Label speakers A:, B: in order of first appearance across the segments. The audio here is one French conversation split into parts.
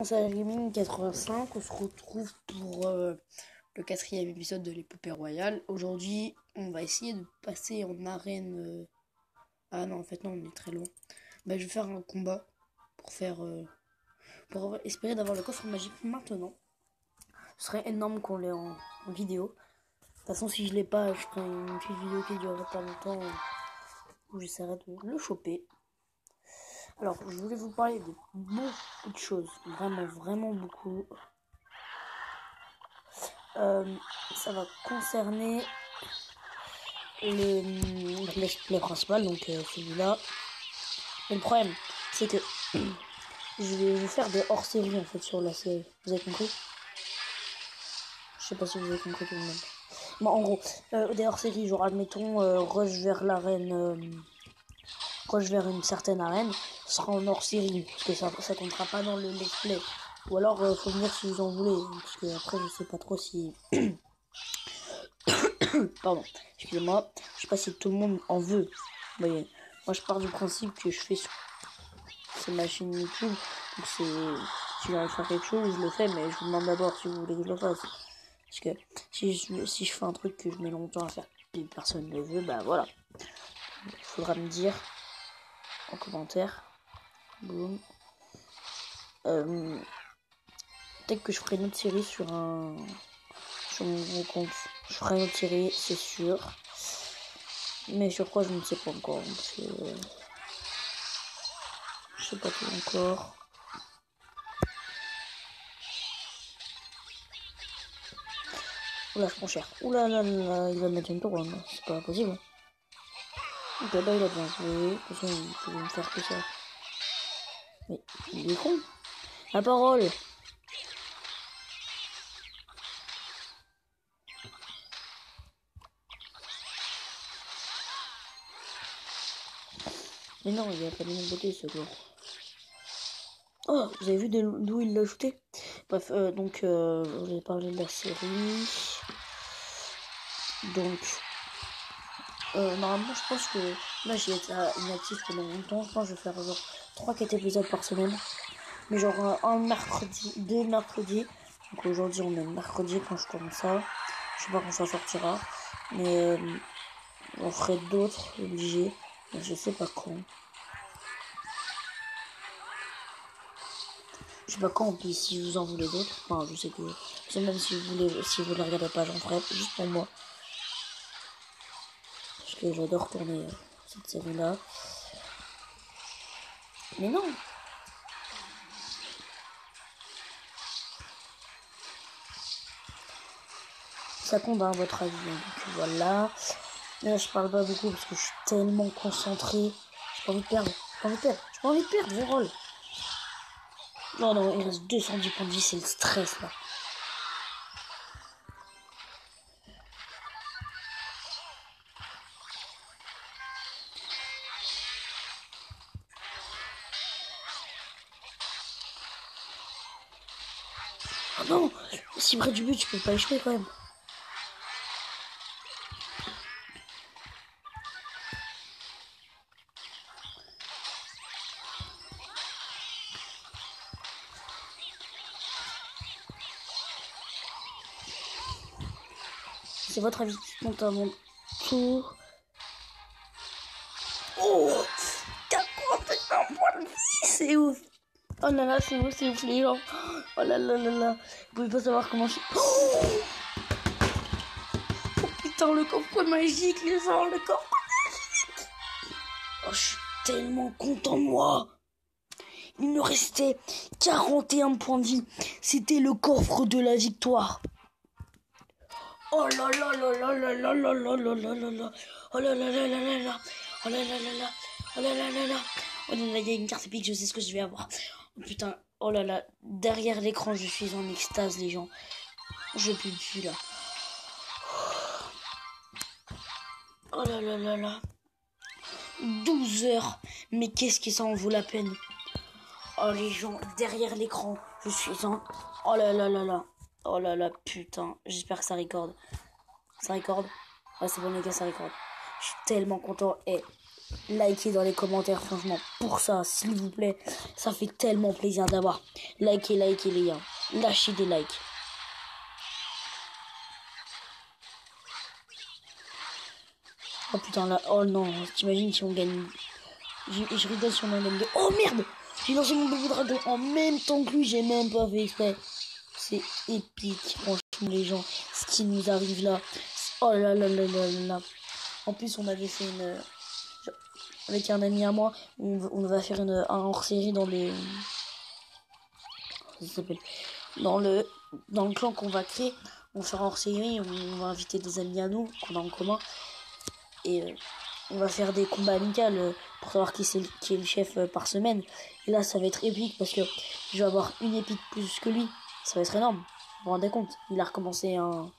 A: Salut Gaming 85, on se retrouve pour le 4e épisode de l'épopée royale. Aujourd'hui, on va essayer de passer en arène. Ah non, en fait non, on est très loin. Je vais faire un combat pour pour espérer d'avoir le coffre magique maintenant. Ce serait énorme qu'on l'ait en vidéo. De toute façon, si je l'ai pas, je ferai une petite vidéo qui durera pas longtemps où j'essaierai de le choper. Alors, je voulais vous parler de beaucoup de choses, vraiment beaucoup. Ça va concerner le let's principal, donc celui-là. Mais le problème, c'est que je vais faire des hors-série en fait sur la série. Vous avez compris? Je sais pas si vous avez compris tout le monde. Bon, en gros, des hors-série, genre admettons rush vers l'arène, rush vers une certaine arène, sera en hors-série parce que ça comptera pas dans le let's play. Ou alors faut venir si vous en voulez, parce que après je sais pas trop si pardon, excusez-moi, je sais pas si tout le monde en veut. Vous voyez, moi je pars du principe que je fais sur ma chaîne YouTube, donc si j'ai envie de faire quelque chose, je le fais, mais je vous demande d'abord si vous voulez que je le fasse. Parce que si je fais un truc que je mets longtemps à faire et personne ne veut, bah voilà. Il faudra me dire en commentaire. Boum. Peut-être que je ferai une autre série sur mon compte. Je ferai une autre série, c'est sûr. Mais sur quoi je ne sais pas encore. Parce que, je sais pas tout encore. Oula, je prends cher. Oula là là, il va mettre une tour, hein. C'est pas possible. Ok, bah il a bien joué. De toute façon, il pouvait me faire que ça. Mais il est con. La parole. Mais non, il a pas de mon beauté ce gars. Oh, vous avez vu d'où il l'a ajouté? Bref, donc, je vous ai parlé de la série. Donc, normalement, je pense que là, j'ai été inactif pendant longtemps. Je pense que je vais faire genre 3-4 épisodes par semaine. Mais genre un mercredi, 2 mercredis. Donc aujourd'hui, on est mercredi quand je tourne ça. Je sais pas quand ça sortira. Mais on ferait d'autres, obligés. Mais je sais pas quand. Je sais pas quand, puis si vous en voulez d'autres. Enfin, je sais que... même si vous les regardez pas, j'en ferai juste pour moi. Parce que j'adore tourner cette série-là. Mais non! Ça tombe à votre avis. Donc voilà. Là, je parle pas beaucoup parce que je suis tellement concentré. J'ai pas envie de perdre. J'ai pas envie de perdre, je roll. Non, non, il reste 210 points de vie, c'est le stress là. Ah non, si près du but, je peux pas échouer quand même. C'est votre avis qui compte à mon tour. Oh, 41 points de vie, c'est ouf. Oh là là, c'est ouf les gens. Oh là là là là. Vous pouvez pas savoir comment je suis. Oh putain, le coffre magique, les gens, le coffre magique. Oh, je suis tellement content de moi. Il me restait 41 points de vie. C'était le coffre de la victoire. Oh là là là là là là là là là là là là. Oh là là là là là là. Oh là là là là. Oh là là là là. Oh là là, il y a une carte épique, je sais ce que je vais avoir. Oh putain, oh là là. Derrière l'écran, je suis en extase, les gens. Je pue plus là. Oh là là là là. 12 heures. Mais qu'est-ce que ça en vaut la peine? Oh les gens, derrière l'écran, je suis en... Oh là là là là. Oh là là, putain. J'espère que ça recorde. Ça recorde? Ouais, c'est bon les gars, ça recorde. Je suis tellement content. Et likez dans les commentaires, franchement, pour ça, s'il vous plaît. Ça fait tellement plaisir d'avoir. Likez les gars. Lâchez des likes. Oh putain, là, oh non, t'imagines si on gagne. Je rigole si on en gagne deux. Oh merde! J'ai lancé mon bébé dragon en même temps que lui, j'ai même pas fait exprès. C'est épique, franchement, les gens. Ce qui nous arrive là. Oh là là là là là. En plus, on avait fait une. Avec un ami à moi, on va faire un hors-série dans les. Ça s'appelle. Dans le clan qu'on va créer. On fera hors-série, on va inviter des amis à nous, qu'on a en commun. Et on va faire des combats amicaux pour savoir qui est le chef par semaine. Et là, ça va être épique parce que je vais avoir une épique plus que lui. Ça va être énorme. Vous vous rendez compte? Il a recommencé un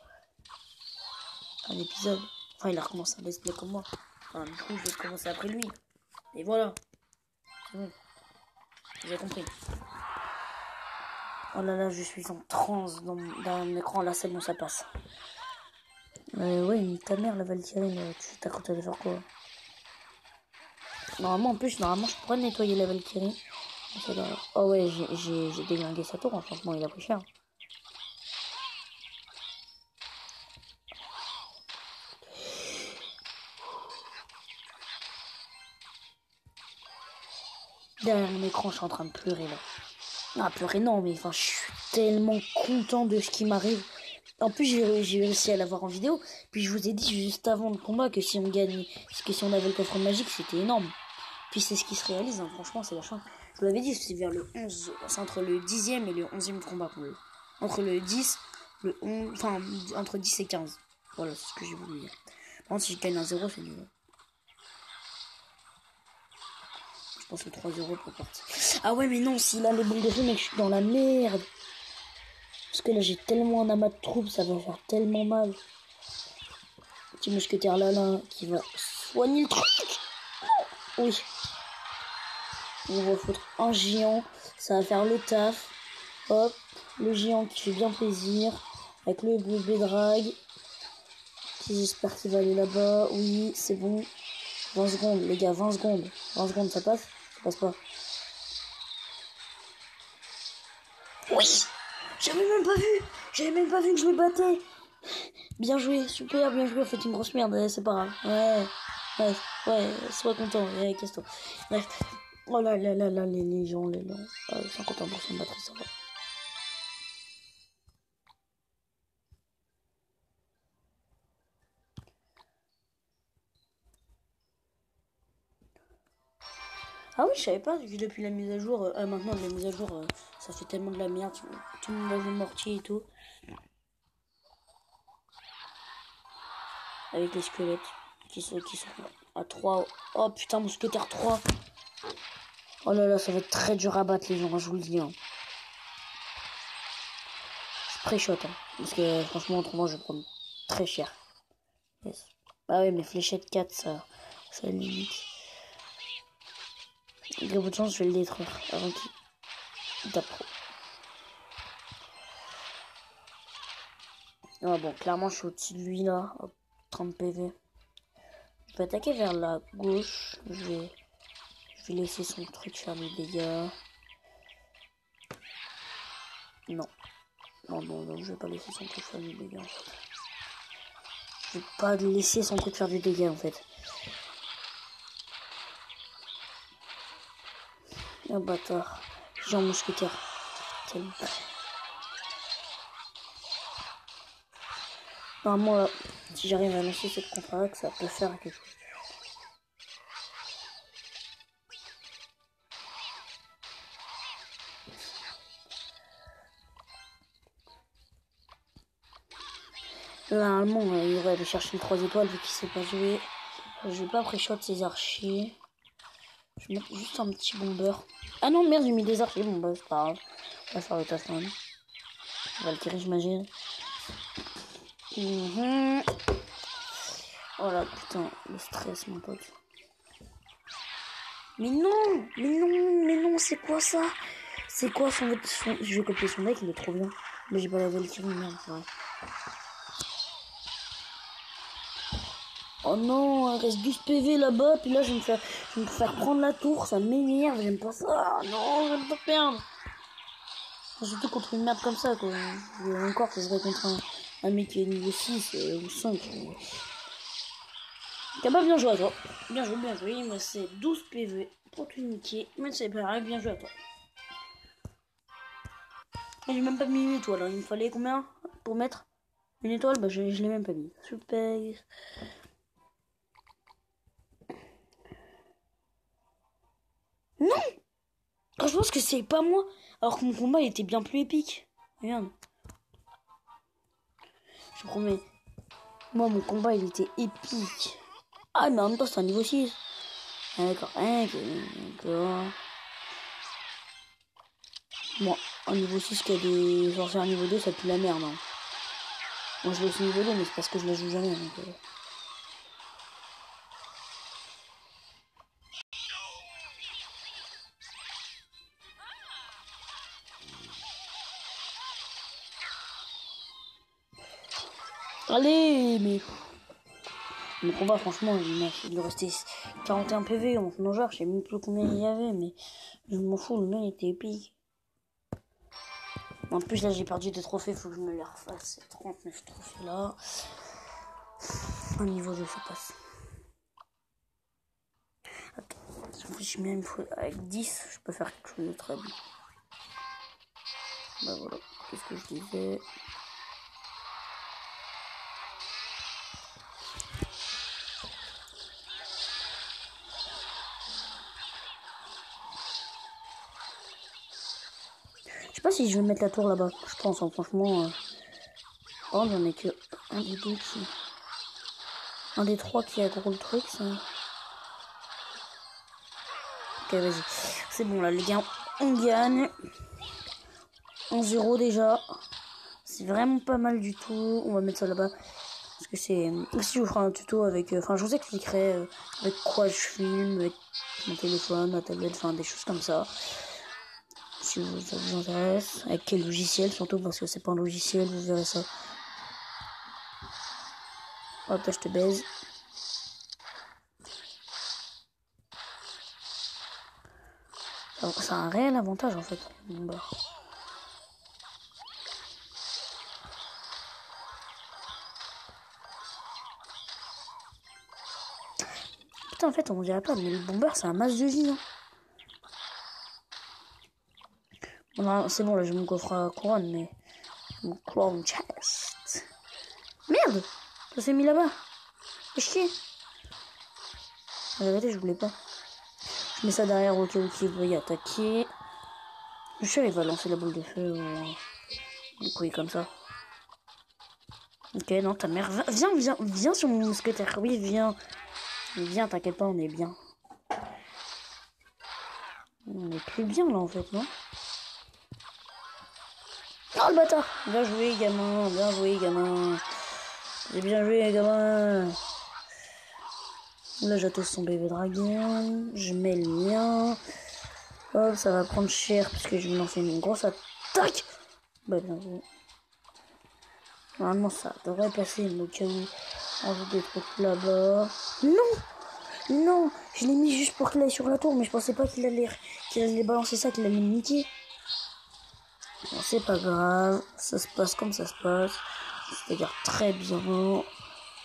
A: épisode. Enfin, il a recommencé un let's play comme moi. Enfin, du coup, je vais commencer après lui. Et voilà. C'est bon. Vous avez compris. Oh là là, je suis en transe dans mon écran. Là, c'est bon, ça passe. Ouais, ta mère, la Valkyrie, tu t'as compté de faire quoi? Normalement, je pourrais nettoyer la Valkyrie. Oh ouais, j'ai déglingué sa tour, hein. Franchement, il a pris cher. Derrière mon écran, je suis en train de pleurer là. Ah, pleurer non, mais enfin, je suis tellement content de ce qui m'arrive. En plus, j'ai réussi à l'avoir en vidéo. Puis je vous ai dit juste avant le combat que si on gagne, que si on avait le coffre magique, c'était énorme. Puis c'est ce qui se réalise, hein. Franchement, c'est la chance. Je vous l'avais dit, c'est vers le 11, c'est entre le 10e et le 11e combat. Entre le 10, le 11, enfin, entre 10 et 15. Voilà, c'est ce que j'ai voulu dire. Par contre, si je gagne un 0, c'est nul. Je pense que 3-0 pour partir. Ah ouais, mais non, s'il a les boules de feu, mec, je suis dans la merde. Parce que là, j'ai tellement un amas de troupes, ça va faire tellement mal. Petit mousquetaire là qui va soigner le truc. Oui. On va foutre un géant, ça va faire le taf. Hop, le géant qui fait bien plaisir. Avec le bébé drag. J'espère qu'il va aller là-bas. Oui, c'est bon. 20 secondes, les gars, 20 secondes. 20 secondes, ça passe? Ça passe pas. Oui! J'avais même pas vu que je le battais! Bien joué, super, bien joué, faites une grosse merde, c'est pas grave. Ouais, sois content, casse-toi. Bref. Oh là là là là, les gens, 51% de batterie, ça va. Ah oui, je savais pas, vu depuis la mise à jour, maintenant la mise à jour, ça fait tellement de la merde, tout le monde va jouer mortier et tout. Avec les squelettes qui sont à 3. Oh putain, mousquetaire 3. Oh là là, ça va être très dur à battre les gens, je vous le dis. Hein. Je pré-shot, hein, parce que franchement, autrement, je vais prendre très cher. Yes. Ah ouais, mais fléchette 4, ça limite. Il y a beaucoup de chance, je vais le détruire avant qu'il tape trop. Ah bon, clairement, je suis au-dessus de lui là. Hop, 30 PV. Je vais attaquer vers la gauche. Je vais laisser son truc faire des dégâts. Non, je vais pas laisser son truc faire des dégâts en fait. Je vais pas laisser son truc faire des dégâts en fait. Un bâtard. J'ai un mousquetaire. Normalement, si j'arrive à lancer cette contre-attaque, ça peut faire quelque chose. Normalement, il devrait aller chercher le 3 étoiles vu qu'il sait pas jouer. Je vais pas pré-shot ses archers. Je vais mettre juste un petit bomber. Ah non, merde, j'ai mis des archers. Bon, bah, c'est pas grave. On va faire le taf quand même. Valkyrie, j'imagine. Oh là, putain, le stress, mon pote. Mais non, c'est quoi ça? C'est quoi son... Je vais copier son deck, il est trop bien. Mais j'ai pas la Valkyrie, merde, c'est vrai. Oh non, il reste 12 PV là-bas, puis là je vais me faire prendre la tour, ça m'énerve, j'aime pas ça. Non, j'aime pas perdre. Surtout contre une merde comme ça, quoi. Et encore, ça serait contre un mec qui est niveau 6 ou 5. Bah, bien joué à toi. Bien joué. Il me reste 12 PV pour te niquer. Mais c'est pas grave, bien joué à toi. J'ai même pas mis une étoile. Hein. Il me fallait combien pour mettre une étoile? Bah, je l'ai même pas mis. Super. Non! Ah, je pense que c'est pas moi. Alors que mon combat il était bien plus épique. Regarde. Je promets. Moi, mon combat il était épique. Ah, mais en même temps, c'est un niveau 6. Ah, d'accord. D'accord. Moi, un niveau 6 qui a des sorcières niveau 2, ça pue la merde. Hein. Moi, je l'ai aussi niveau 2, mais c'est parce que je la joue jamais. Donc, Allez, mais... Mon combat, franchement, il lui restait 41 PV en non-joueur. Je sais même plus combien il y avait, mais je m'en fous, le mien il était épique. En plus, là, j'ai perdu des trophées, faut que je me les refasse. Ces 39 trophées là. Un niveau 2, ça passe. Attends, si je mets une fois avec 10, je peux faire quelque chose de très bien. Bah voilà, qu'est-ce que je disais? Je sais pas si je vais mettre la tour là-bas. Je pense, hein, franchement. Oh, j'en ai que un des deux qui. Un des trois qui a gros le truc, ça. Ok, vas-y. C'est bon, là, les gars, on gagne. 1-0 déjà. C'est vraiment pas mal du tout. On va mettre ça là-bas. Parce que c'est... Si je vous ferai un tuto avec... Enfin, je vous expliquerai avec quoi je filme, avec mon téléphone, ma tablette, enfin, des choses comme ça. Si ça vous intéresse. Avec quel logiciel, surtout parce que c'est pas un logiciel, vous verrez ça. Hop, là, je te baise. C'est un réel avantage, en fait. Bon, bah. Putain, en fait, on dirait pas, mais le bomber, c'est un masse de vie. Hein. Bon, c'est bon, là, j'ai mon coffre à couronne, mais... Mon crown chest. Merde! Ça s'est mis là-bas. Fais chier. En vérité, je voulais pas. Je mets ça derrière au cas où il veuille attaquer. Je suis sûr il va lancer la boule de feu ou des couilles comme ça. Ok, non, ta mère... Viens sur mon mousquetaire. Oui, viens. Viens, t'inquiète pas, on est bien. On est plus bien, là, en fait, non? Oh, le bâtard! Bien joué, gamin. Bien joué, gamin. J'ai bien joué, gamin. Là, j'attends son bébé dragon. Je mets le mien. Hop, ça va prendre cher parce que je vais me lancer une grosse attaque. Bah, bien joué. Normalement, ça devrait passer, mais au cas où on joue des trucs là-bas. Non! Non! Je l'ai mis juste pour qu'il aille sur la tour, mais je pensais pas qu'il allait balancer ça, qu'il allait me niquer. Bon, c'est pas grave. Ça se passe comme ça se passe. C'est-à-dire très bien. Il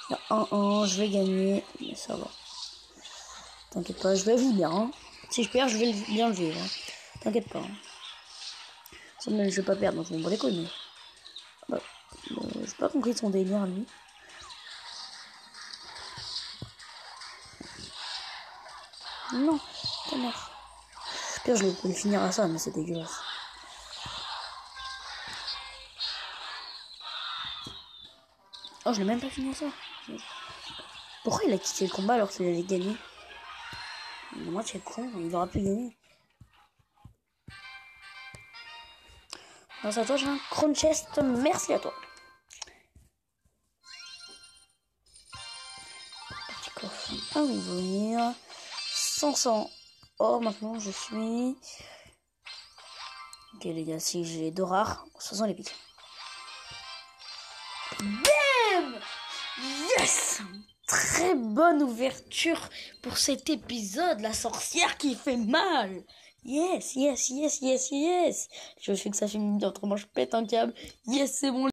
A: y a 1-1, je vais gagner, mais ça va. T'inquiète pas, je vais vivre bien. Hein. Si je perds, je vais bien le vivre. Hein. T'inquiète pas. Hein. Ça, mais je vais pas perdre, donc je m'en bats les couilles. Bah, j'ai pas compris son délire, lui. Non, ta mère. Pire, je vais finir à ça, mais c'est dégueulasse. Oh, je l'ai même pas fini à ça. Pourquoi il a quitté le combat alors qu'il allait gagner? Moi, c'est con, il aura pu gagner. Grâce à toi, j'ai un crown chest. Merci à toi. Petit coffre à ouvrir. 500 or maintenant, je suis... Ok, les gars, si j'ai 2 rares, 500 les piques. Bam! Yes! très bonne ouverture pour cet épisode. La sorcière qui fait mal. Yes, yes, yes, yes, yes. Je fais que ça finit bien, autrement je pète un câble. Yes, c'est bon.